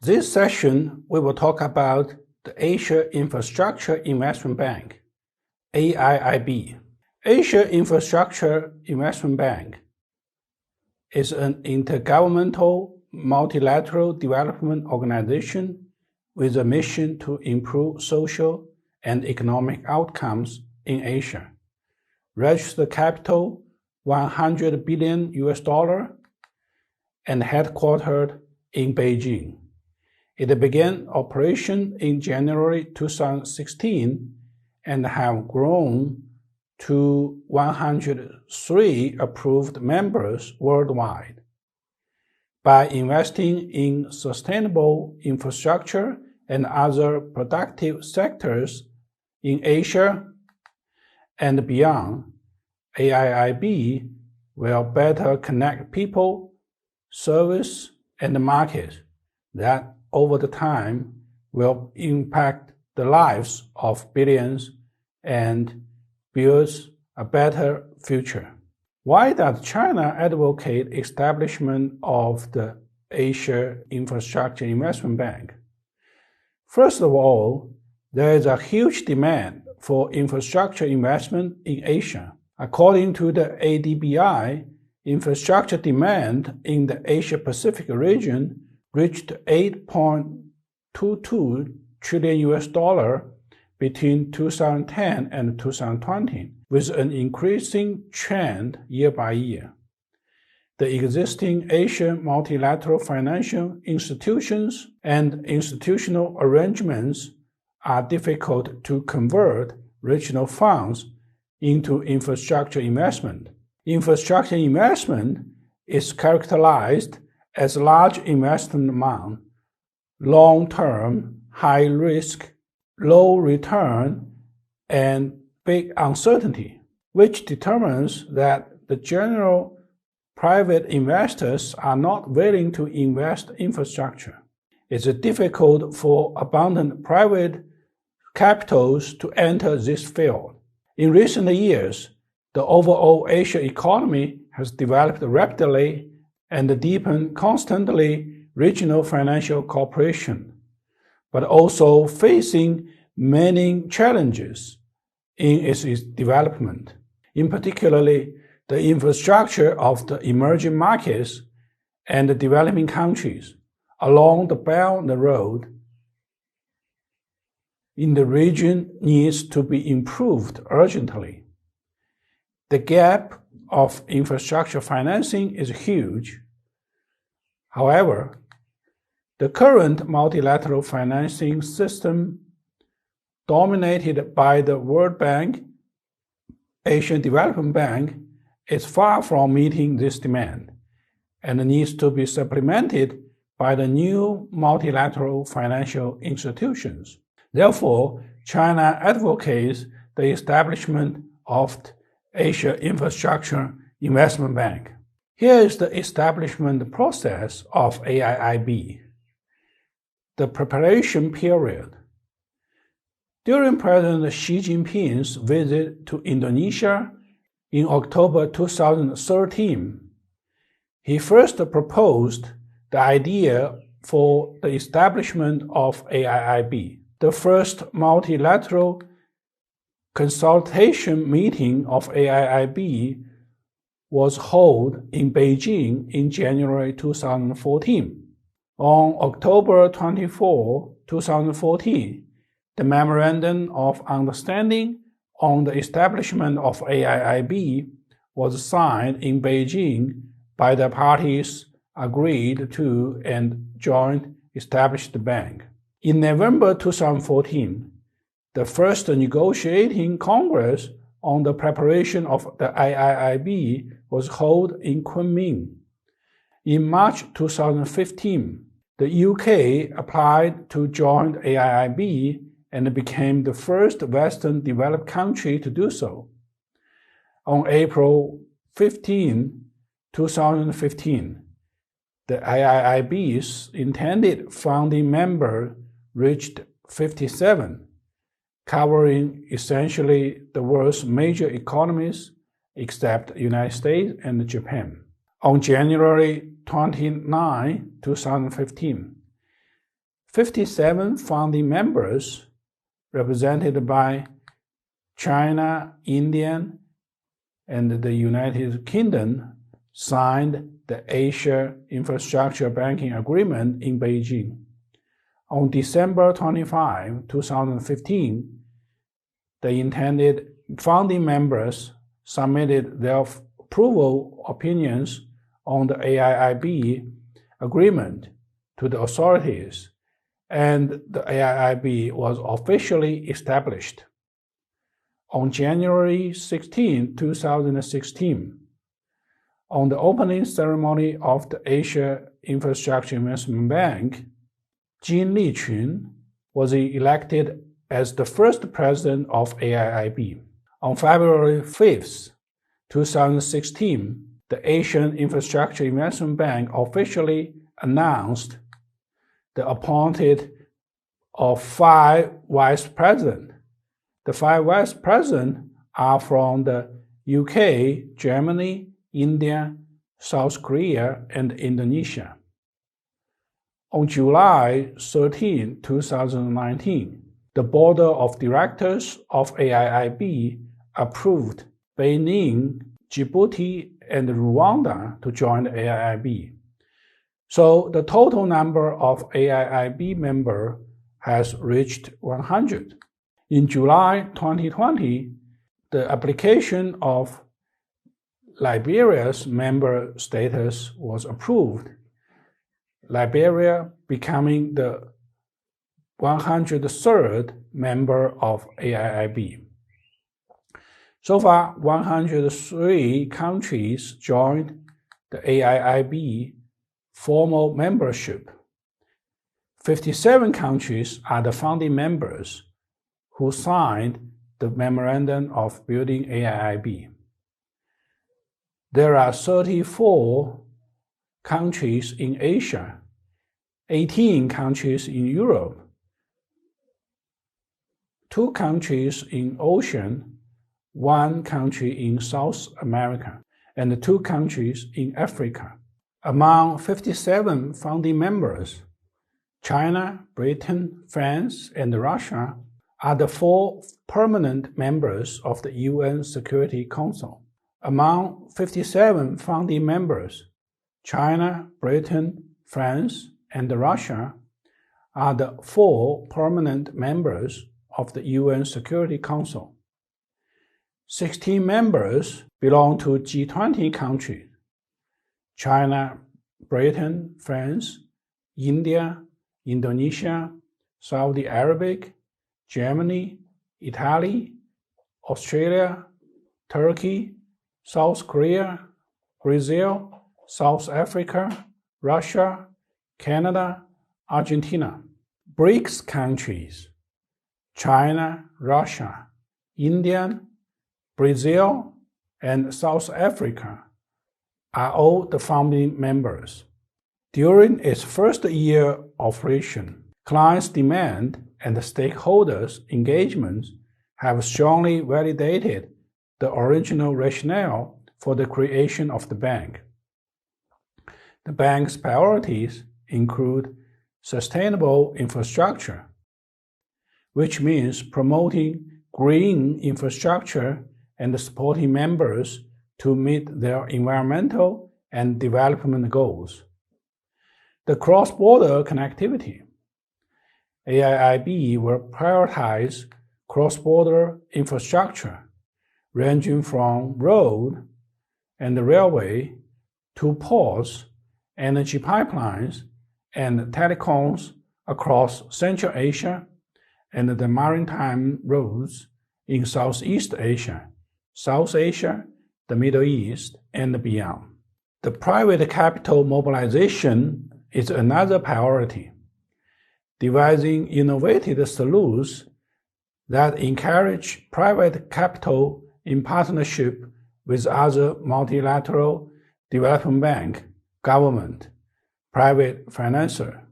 This session, we will talk about the Asia Infrastructure Investment Bank, AIIB. Asia Infrastructure Investment Bank is an intergovernmental multilateral development organization with a mission to improve social and economic outcomes in Asia. Registered capital $100 billion and headquartered in Beijing. It began operation in January 2016 and have grown to 103 approved members worldwide. By investing in sustainable infrastructure and other productive sectors in Asia and beyond, AIIB will better connect people, service, and markets that over the time will impact the lives of billions and builds a better future. Why does China advocate establishment of the Asia Infrastructure Investment Bank? First of all, there is a huge demand for infrastructure investment in Asia. According to the ADBI, infrastructure demand in the Asia-Pacific region reached $8.22 trillion between 2010 and 2020, with an increasing trend year by year. The existing Asian multilateral financial institutions and institutional arrangements are difficult to convert regional funds into infrastructure investment. Infrastructure investment is characterized as large investment amount, long-term, high-risk, low return, and big uncertainty, which determines that the general private investors are not willing to invest in infrastructure. It's difficult for abundant private capitals to enter this field. In recent years, the overall Asian economy has developed rapidly and deepened constantly regional financial cooperation, but also facing many challenges in its development. In particular, the infrastructure of the emerging markets and the developing countries along the Belt and Road in the region needs to be improved urgently. The gap of infrastructure financing is huge. However, the current multilateral financing system, dominated by the World Bank, Asian Development Bank, is far from meeting this demand and needs to be supplemented by the new multilateral financial institutions. Therefore, China advocates the establishment of the Asia Infrastructure Investment Bank. Here is the establishment process of AIIB. The preparation period. During President Xi Jinping's visit to Indonesia in October 2013, he first proposed the idea for the establishment of AIIB. The first multilateral consultation meeting of AIIB was held in Beijing in January 2014. On October 24, 2014, the Memorandum of Understanding on the establishment of AIIB was signed in Beijing by the parties agreed to and joint established the bank. In November 2014, the first negotiating Congress on the preparation of the AIIB was held in Kunming. In March 2015, the UK applied to join AIIB and became the first Western developed country to do so. On April 15, 2015, the AIIB's intended founding member reached 57, covering essentially the world's major economies except the United States and Japan. On January 29, 2015, 57 founding members, represented by China, India, and the United Kingdom, signed the Asia Infrastructure Banking Agreement in Beijing. On December 25, 2015, the intended founding members submitted their approval opinions on the AIIB agreement to the authorities, and the AIIB was officially established. On January 16, 2016, on the opening ceremony of the Asia Infrastructure Investment Bank, Jin Liqun was elected as the first president of AIIB. On February 5, 2016, the Asian Infrastructure Investment Bank officially announced the appointment of 5 vice presidents. The 5 vice presidents are from the UK, Germany, India, South Korea, and Indonesia. On July 13, 2019, the Board of Directors of AIIB approved Benin, Djibouti, and Rwanda to join the AIIB. So the total number of AIIB members has reached 100. In July 2020, the application of Liberia's member status was approved, Liberia becoming the 103rd member of AIIB. So far, 103 countries joined the AIIB formal membership. 57 countries are the founding members who signed the Memorandum of Building AIIB. There are 34 countries in Asia, 18 countries in Europe, 2 countries in Oceania, 1 country in South America, and 2 countries in Africa. Among 57 founding members, China, Britain, France, and Russia are the 4 permanent members of the UN Security Council. Among 57 founding members, China, Britain, France, and Russia are the 4 permanent members of the UN Security Council. 16 members belong to G20 countries: China, Britain, France, India, Indonesia, Saudi Arabia, Germany, Italy, Australia, Turkey, South Korea, Brazil, South Africa, Russia, Canada, Argentina. BRICS countries: China, Russia, India, Brazil, and South Africa are all the founding members. During its first year of operation, clients' demand and the stakeholders' engagements have strongly validated the original rationale for the creation of the bank. The bank's priorities include sustainable infrastructure, which means promoting green infrastructure and supporting members to meet their environmental and development goals. The cross-border connectivity. AIIB will prioritize cross-border infrastructure, ranging from road and railway to ports, energy pipelines, and telecoms across Central Asia and the maritime routes in Southeast Asia, South Asia, the Middle East, and beyond. The private capital mobilization is another priority, devising innovative solutions that encourage private capital in partnership with other multilateral development bank, government, private financier,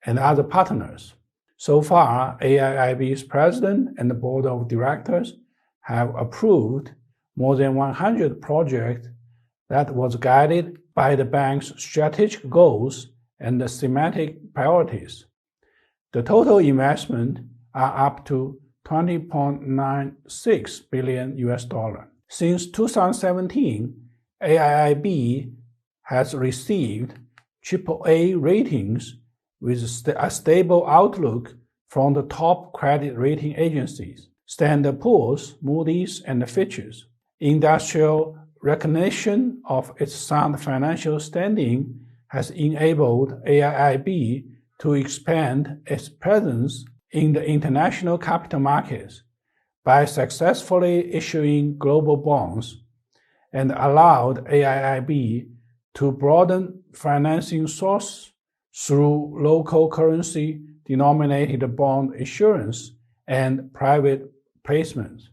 and other partners. So far, AIIB's president and the board of directors have approved more than 100 projects that was guided by the bank's strategic goals and the thematic priorities. The total investment are up to $20.96 billion. Since 2017, AIIB has received AAA ratings with a stable outlook from the top credit rating agencies, Standard & Poor's, Moody's, and Fitch's. Industrial recognition of its sound financial standing has enabled AIIB to expand its presence in the international capital markets by successfully issuing global bonds, and allowed AIIB to broaden financing sources through local currency denominated bond issuance and private placements.